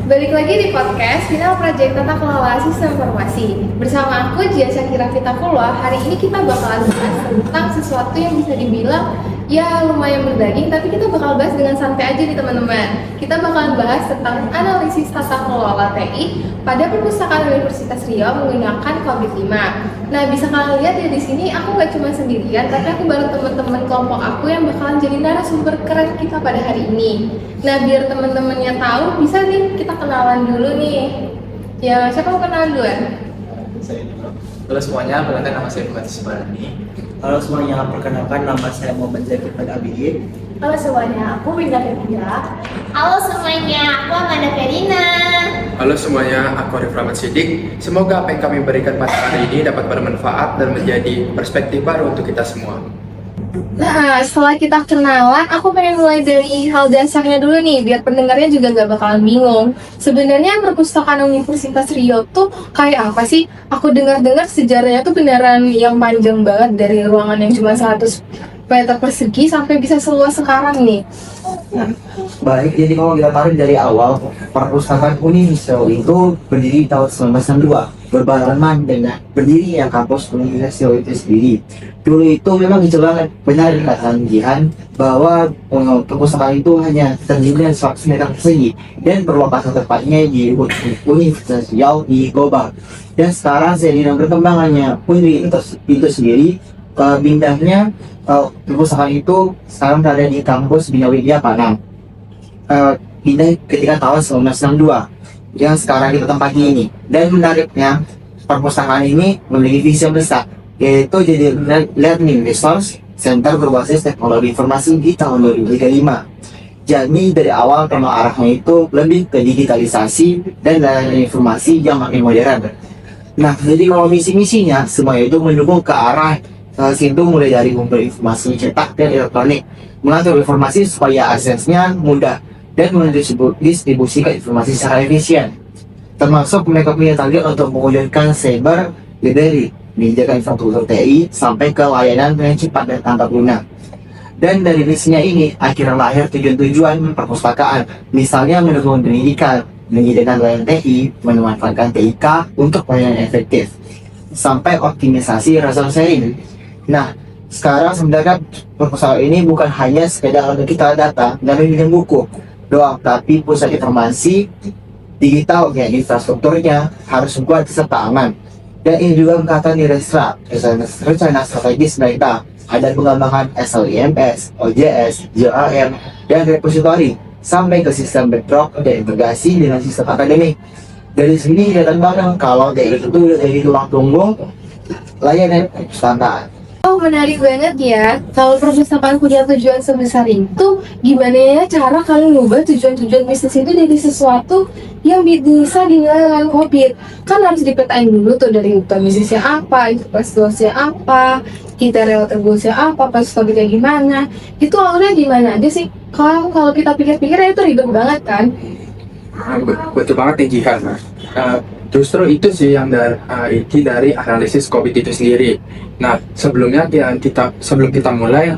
Balik lagi di podcast Final Project Tata Kelola Sistem Informasi. Bersama aku Jia Syakira Fitakullah. Hari ini kita bakalan bahas tentang sesuatu yang bisa dibilang ya lumayan berdaging, tapi kita bakal bahas dengan santai aja nih teman-teman. Kita bakalan bahas tentang analisis tata kelola TI pada perpustakaan Universitas Riau menggunakan COVID-5. Nah, bisa kalian lihat ya di sini aku nggak cuma sendirian, tapi aku bareng teman-teman kelompok aku yang bakalan jadi narasumber keren kita pada hari ini. Nah, biar teman-temannya tahu, bisa nih kita kenalan dulu nih. Ya, siapa mau kenalan duluan? Halo semuanya, perkenalkan nama saya Bukati Subarani. Halo semuanya, perkenalkan nama saya Muhammad Zakir Abidin. Halo semuanya, aku Winda Febria. Halo semuanya, aku Amanda Ferina. Halo semuanya, aku Arif Rahmat Sidik. Semoga apa yang kami berikan pada hari ini dapat bermanfaat dan menjadi perspektif baru untuk kita semua. Nah, setelah kita kenalan, aku pengen mulai dari hal dasarnya dulu nih, biar pendengarnya juga nggak bakalan bingung. Sebenarnya perpustakaan Universitas Riau tuh kayak apa sih? Aku dengar-dengar sejarahnya tuh beneran yang panjang banget, dari ruangan yang cuma 100 meter persegi sampai bisa seluas sekarang nih. Baik, jadi kalau kita tarik dari awal, perpustakaan Unisel itu berdiri tahun 1962, berbarengan dengan berdiri yang kampus Unisel itu sendiri. Dulu itu memang banget benar dikatakan Jihan bahwa perpustakaan itu hanya terdiri dari 100 meter persegi dan berlokasi tepatnya di Universitas Riau di Gobang. Dan sekarang seiring perkembangannya Unri itu sendiri, pindahnya perpustakaan itu sekarang berada di kampus Bina Widya Padang. Pindah ketika tahun 1962 yang sekarang kita tempati ini. Dan menariknya, perpustakaan ini memiliki visi yang besar, yaitu jadi learning resource center berbasis teknologi informasi di tahun 2035. Jadi dari awal tema arahnya itu lebih ke digitalisasi dan layanan informasi yang makin modern. Nah, jadi kalau misi-misinya semua itu mendukung ke arah situ, mulai dari memberi informasi cetak dan elektronik, mengatur informasi supaya aksesnya mudah, dan mendistribusikan informasi secara efisien. Termasuk mereka punya target untuk mewujudkan cyber library, menjaga infrastruktur TI sampai ke layanan yang cepat dan tanpa guna. Dan dari misinya ini akhirnya lahir tujuan-tujuan perpustakaan, misalnya mendukung pendidikan, menyediakan layanan TI, memanfaatkan TIK untuk layanan efektif, sampai optimisasi resource sharing. Nah, sekarang sebenarnya perpustakaan ini bukan hanya sekedar untuk kita data dan memiliki buku doang, tapi pusat informasi digital kayak infrastrukturnya harus kuat serta aman. Dan ini juga berkaitan di rencana strategis mereka. Ada pengembangan SLIMS, OJS, JAM, dan repositori sampai ke sistem bedrock dan integrasi dengan sistem akademik. Dari sini kelihatan bareng kalau dari itu dari ruang tunggu layanan perpustakaan. Oh, menarik banget ya. Kalau perpustakaan punya tujuan sebesar itu, gimana ya cara kalian ngubah tujuan-tujuan bisnis itu dari sesuatu yang bisa dinilai dengan COVID? Kan harus dipetain dulu tuh dari kebutuhan bisnisnya apa, investasinya apa, kriteria tergolnya apa, pas COVID-nya gimana. Itu awalnya gimana aja sih? Kalau kita pikir-pikir itu ribet banget kan? Betul banget nih Jihan. Justru itu sih yang inti dari analisis COVID itu sendiri. Nah, sebelum kita mulai,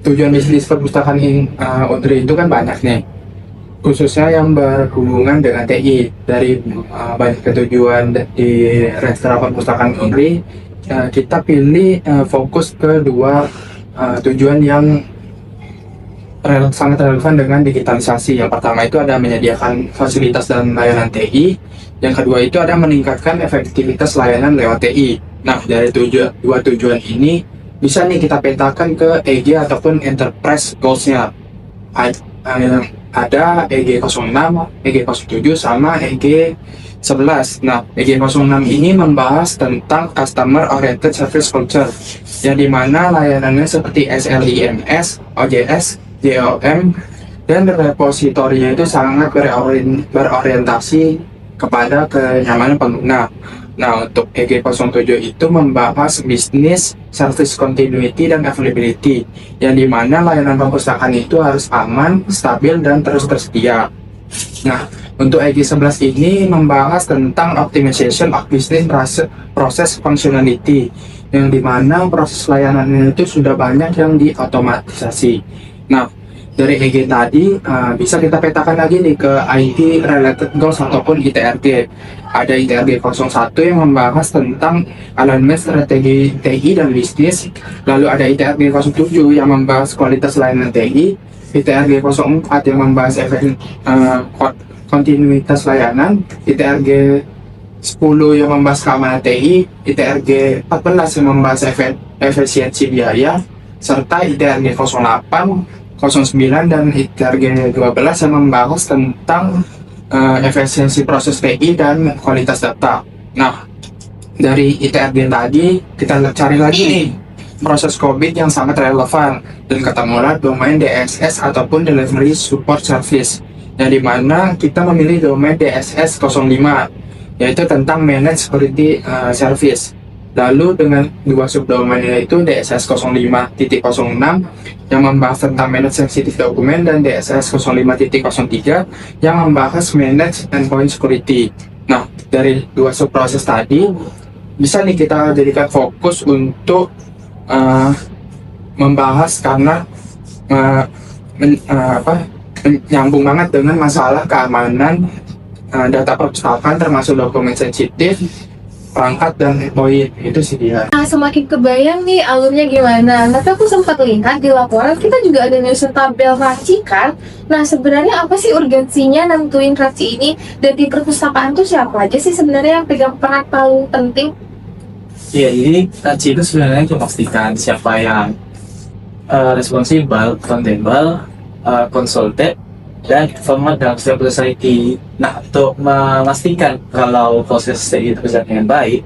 tujuan bisnis perpustakaan Unri itu kan banyak nih, khususnya yang berhubungan dengan TI. Dari banyak tujuan di restoran perpustakaan Unri, kita pilih fokus ke dua tujuan yang sangat relevan dengan digitalisasi. Yang pertama itu ada menyediakan fasilitas dan layanan TI. Yang kedua itu ada meningkatkan efektivitas layanan lewat TI. Nah, dari dua tujuan ini bisa nih kita petakan ke EG ataupun enterprise goals-nya. Ada EG06, EG07 sama EG11. Nah, EG06 ini membahas tentang customer oriented service culture, yang dimana layanannya seperti SLIMS, OJS, JOM, dan repositorinya itu sangat berorientasi kepada kenyamanan pengguna. Nah, untuk EG07 itu membahas bisnis, service continuity, dan availability, yang dimana layanan perpustakaan itu harus aman, stabil, dan terus tersedia. Nah, untuk EG11 ini membahas tentang optimization of business process functionality, yang dimana proses layanan itu sudah banyak yang diotomatisasi. Nah, dari EG tadi bisa kita petakan lagi nih ke IT related goals ataupun ITRG. Ada ITRG 01 yang membahas tentang alignment strategi TI dan bisnis. Lalu ada ITRG 07 yang membahas kualitas layanan TI. ITRG 04 yang membahas kontinuitas layanan. ITRG 10 yang membahas keamanan TI. ITRG 14 yang membahas efisiensi biaya, serta ITRG 08, 09 dan ITRG 12 yang membahas tentang efisiensi proses TI dan kualitas data. Nah, dari ITRG tadi kita cari lagi nih proses COVID yang sangat relevan, dan ketemulah domain DSS ataupun Delivery Support Service, yang dimana kita memilih domain DSS 05, yaitu tentang Managed Security Service. Lalu dengan dua subdomain yaitu DSS 05.06 yang membahas tentang Managed Sensitive Document, dan DSS 05.03 yang membahas Managed Endpoint Security. Nah, dari dua subproses tadi bisa nih kita jadikan fokus untuk membahas, karena nyambung banget dengan masalah keamanan data perpustakaan termasuk dokumen sensitif, perangkat, dan poin. Itu sih dia. Nah, semakin kebayang nih alurnya gimana. Tapi aku sempat lihat di laporan kita juga ada nyusun tabel racikan. Nah, sebenarnya apa sih urgensinya nentuin raci ini? Dan di perpustakaan tuh siapa aja sih sebenarnya yang pegang peran paling penting? Iya, jadi raci itu sebenarnya memastikan siapa yang responsibel, accountable, consulted, dan format dalam setiap society. Nah, untuk memastikan kalau proses TI itu berjalan dengan baik,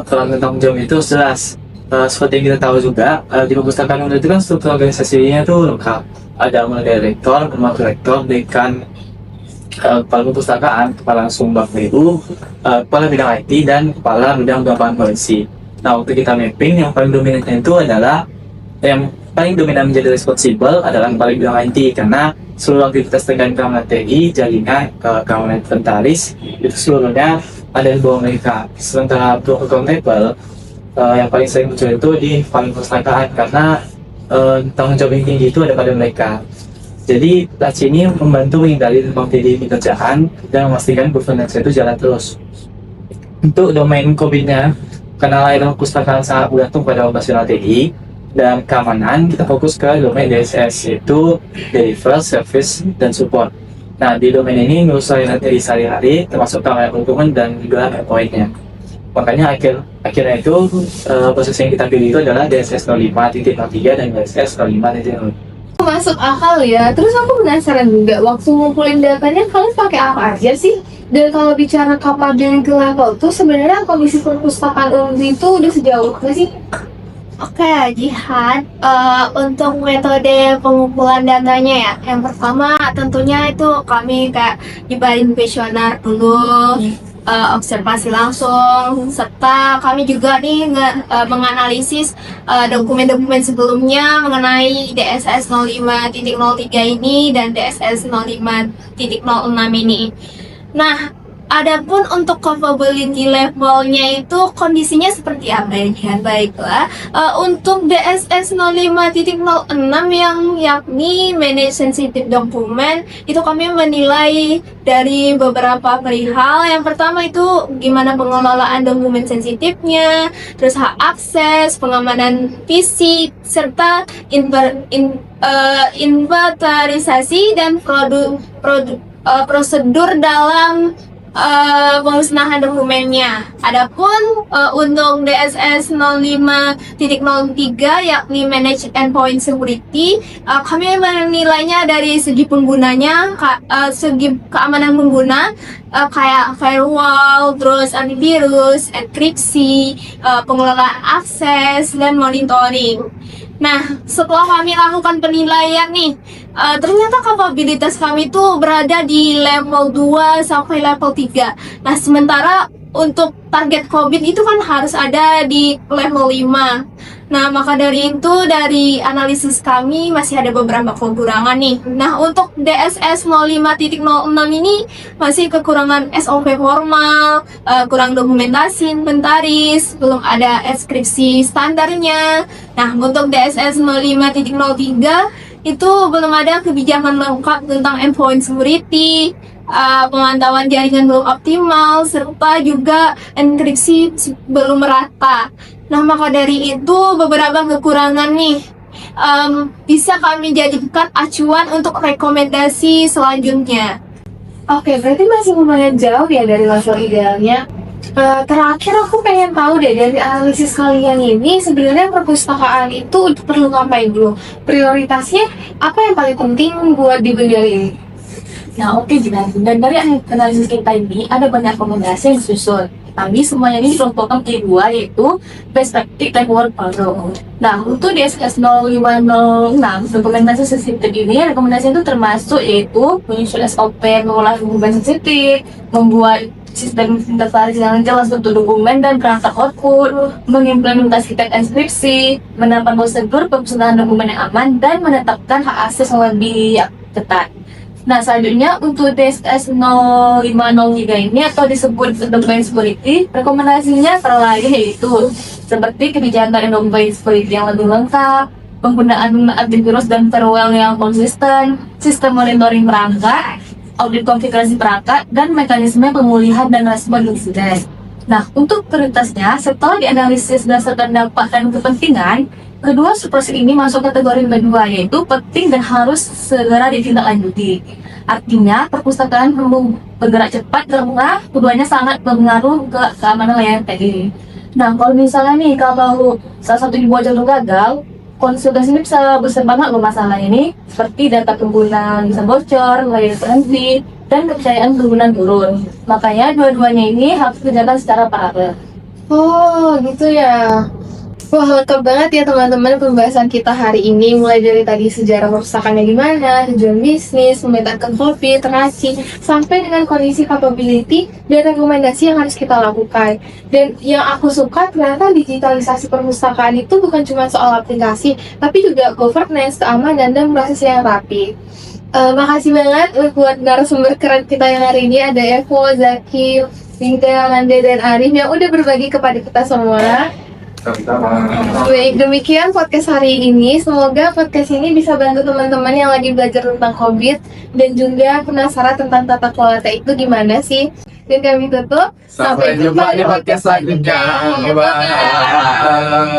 peran tanggung jawab itu jelas. Seperti yang kita tahu juga, di perpustakaan itu kan struktur organisasinya itu lengkap. Ada mulai dari rektor, direktor, dekan, kepala perpustakaan, kepala sumbang BU, kepala bidang IT, dan kepala bidang pengembangan polisi. Nah, untuk kita mapping, yang paling dominan itu adalah yang paling dominan menjadi responsibel adalah kepala bidang IT, karena seluruh aktivitas terkait keamanan TI, jaringan, keamanan inventaris, itu seluruhnya ada di bawah mereka. Sementara untuk accountable, yang paling sering muncul itu di kepala perpustakaan, karena tanggung jawab yang tinggi itu ada pada mereka. Jadi, Laci ini membantu menghindari tumpang tindih pekerjaan dan memastikan governance itu jalan terus. Untuk domain COVID-nya, karena layanan perpustakaan sangat bergantung pada operasional TI dan keamanan, kita fokus ke domain DSS, yaitu Deliver, Service, dan Support. Nah, di domain ini ngurus layanan TI sehari-hari, termasuk keamanan lingkungan dan juga endpoint-nya. Makanya akhirnya itu proses yang kita pilih itu adalah DSS 05.03 dan DSS 05.05. Masuk akal ya. Terus aku penasaran juga, waktu ngumpulin datanya kalian pakai apa aja sih? Dan kalau bicara capability level tuh sebenarnya Komisi Perpustakaan UNRI itu udah sejauh apa sih? Oke, Jihan, untuk metode pengumpulan datanya ya, yang pertama tentunya itu kami kayak nyebarin kuesioner dulu, observasi langsung, serta kami juga nih menganalisis dokumen-dokumen sebelumnya mengenai DSS 05.03 ini dan DSS 05.06 ini. Nah, adapun untuk capability levelnya itu kondisinya seperti apa ya? Baiklah, untuk DSS 05.06 yang yakni Manage Sensitive Document itu kami menilai dari beberapa perihal. Yang pertama itu gimana pengelolaan dokumen sensitifnya, terus hak akses, pengamanan fisik, serta inventarisasi dan prosedur dalam pemusnahan dokumennya. Adapun untuk DSS 05.03 yakni Manage Endpoint Security, kami menilainya dari segi penggunanya, segi keamanan pengguna, kayak firewall, terus antivirus, enkripsi, pengelolaan akses, dan monitoring. Nah, setelah kami lakukan penilaian nih, ternyata kapabilitas kami tuh berada di level 2 sampai level 3. Nah, sementara untuk target COVID itu kan harus ada di level 5. Nah, maka dari itu dari analisis kami masih ada beberapa kekurangan nih. Nah, untuk DSS 05.06 ini masih kekurangan SOP formal, kurang dokumentasi inventaris, belum ada deskripsi standarnya. Nah, untuk DSS 05.03 itu belum ada kebijakan lengkap tentang endpoint security, pemantauan jaringan belum optimal, serta juga enkripsi belum merata. Nah, maka dari itu beberapa kekurangan nih bisa kami jadikan acuan untuk rekomendasi selanjutnya. Oke, berarti masih lumayan jauh ya dari level idealnya. Terakhir aku pengen tahu deh dari analisis kalian ini sebenarnya perpustakaan itu perlu ngapain dulu? Prioritasnya apa yang paling penting buat di bidang ini? Nah, oke Jinan. Dan dari analisis kita ini ada banyak rekomendasi yang disusun. Tapi semuanya ini dikelompokkan menjadi dua, yaitu perspektif dan workflow. Nah, untuk DSS 0506 rekomendasi sensitif ini, rekomendasi itu termasuk yaitu menyusun SOP, mengolah dokumen sensitif, membuat sistem inventaris yang jelas untuk dokumen dan perangkat output, mengimplementasikan enkripsi, menerapkan prosedur pemusnahan dokumen yang aman, dan menetapkan hak akses yang lebih ketat. Nah, selanjutnya untuk DSS 0503 ini atau disebut domain security, rekomendasinya terlain yaitu seperti kebijakan domain security yang lebih lengkap, penggunaan antivirus dan firewall yang konsisten, sistem monitoring perangkat, audit konfigurasi perangkat, dan mekanisme pemulihan dan respon insiden. Nah, untuk prioritasnya, setelah dianalisis berdasarkan dampak dan kepentingan, kedua subproses ini masuk kategori kedua, yaitu penting dan harus segera ditindaklanjuti. Artinya, perpustakaan perlu bergerak cepat karena keduanya sangat berpengaruh ke keamanan layanan tadi. Nah, kalau misalnya nih, kalau salah satu dibuat jalur gagal, konsultasi ini bisa besar banget loh masalah ini, seperti data pengguna bisa bocor, layanan terhenti, dan kepercayaan pengguna turun. Makanya dua-duanya ini harus dikerjakan secara paralel. Oh, gitu ya. Wah, lengkap banget ya teman-teman pembahasan kita hari ini. Mulai dari tadi sejarah perpustakaannya gimana, tujuan bisnis, memetakan COVID, terasi, sampai dengan kondisi capability dan rekomendasi yang harus kita lakukan. Dan yang aku suka ternyata digitalisasi perpustakaan itu bukan cuma soal aplikasi, tapi juga governance, keamanan, dan proses yang rapi. Makasih banget buat narasumber keren kita yang hari ini. Ada Evo, Zaki, Linda, Lande, dan Arif yang udah berbagi kepada kita semua. Baik, demikian podcast hari ini. Semoga podcast ini bisa bantu teman-teman yang lagi belajar tentang COVID dan juga penasaran tentang tata kelola itu gimana sih. Dan kami tutup. Sampai jumpa di podcast selanjutnya. Bye.